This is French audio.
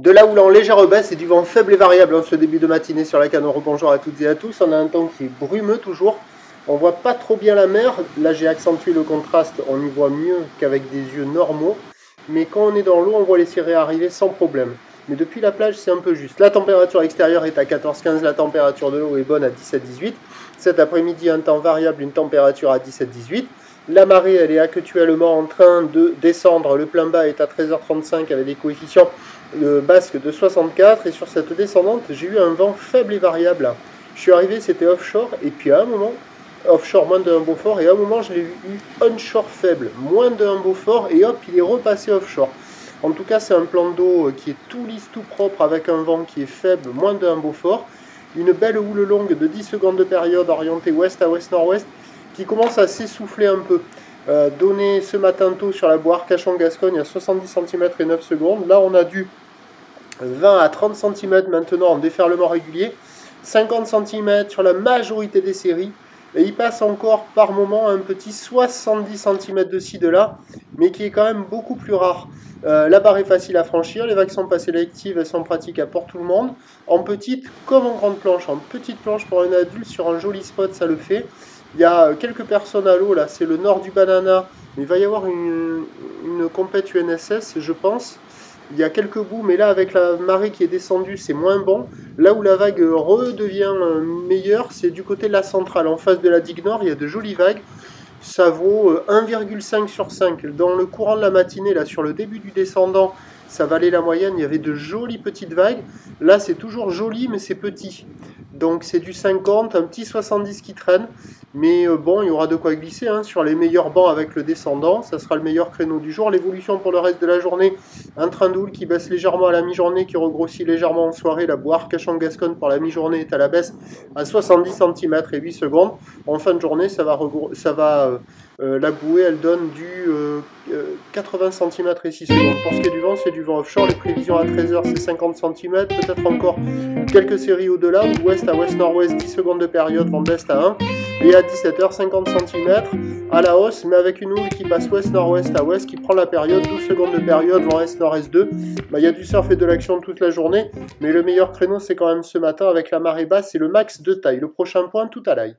De là où l'on légère baisse et du vent faible et variable en ce début de matinée sur la canne. Bonjour à toutes et à tous. On a un temps qui est brumeux toujours. On voit pas trop bien la mer. Là j'ai accentué le contraste, on y voit mieux qu'avec des yeux normaux. Mais quand on est dans l'eau, on voit les cirés arriver sans problème. Mais depuis la plage, c'est un peu juste. La température extérieure est à 14-15, la température de l'eau est bonne à 17-18. Cet après-midi, un temps variable, une température à 17-18. La marée, elle est actuellement en train de descendre. Le plein bas est à 13h35 avec des coefficients basques de 64. Et sur cette descendante, j'ai eu un vent faible et variable. Je suis arrivé, c'était offshore. Et puis à un moment, offshore moins de 1 Beaufort. Et à un moment, je l'ai eu onshore faible, moins de 1 Beaufort. Et hop, il est repassé offshore. En tout cas, c'est un plan d'eau qui est tout lisse, tout propre, avec un vent qui est faible, moins de 1 Beaufort. Une belle houle longue de 10 secondes de période orientée ouest à ouest-nord-ouest qui commence à s'essouffler un peu. Donné ce matin tôt sur la boire Cachon-Gascogne à 70 cm et 9 secondes. Là, on a du 20 à 30 cm maintenant en déferlement régulier. 50 cm sur la majorité des séries. Et il passe encore par moment un petit 70 cm de ci, de là, mais qui est quand même beaucoup plus rare. La barre est facile à franchir, les vagues sont pas sélectives, elles sont pratiques pour tout le monde. En petite comme en grande planche. En petite planche pour un adulte sur un joli spot, ça le fait. Il y a quelques personnes à l'eau, là, c'est le nord du Banana. Mais il va y avoir une compète UNSS, je pense. Il y a quelques bouts, mais là, avec la marée qui est descendue, c'est moins bon. Là où la vague redevient meilleure, c'est du côté de la centrale. En face de la digue nord, il y a de jolies vagues. Ça vaut 1,5 sur 5. Dans le courant de la matinée, là, sur le début du descendant, ça valait la moyenne. Il y avait de jolies petites vagues. Là, c'est toujours joli, mais c'est petit. Donc, c'est du 50, un petit 70 qui traîne. Mais bon, il y aura de quoi glisser hein, sur les meilleurs bancs avec le descendant. Ça sera le meilleur créneau du jour. L'évolution pour le reste de la journée, un train de houle qui baisse légèrement à la mi-journée, qui regrossit légèrement en soirée. La boire Cachon-Gascogne pour la mi-journée est à la baisse à 70 cm et 8 secondes. En fin de journée, la bouée, elle donne du 80 cm et 6 secondes. Pour ce qui est du vent, c'est du vent offshore. Les prévisions à 13h, c'est 50 cm. Peut-être encore quelques séries au-delà. Ouest à ouest-nord-ouest, 10 secondes de période, vent d'est à 1. Et à 17h, 50 cm à la hausse, mais avec une houle qui passe ouest-nord-ouest à ouest, qui prend la période, 12 secondes de période, vent est-nord-est 2. Il y a du surf et de l'action toute la journée, mais le meilleur créneau, c'est quand même ce matin avec la marée basse et le max de taille. Le prochain point, tout à l'ail.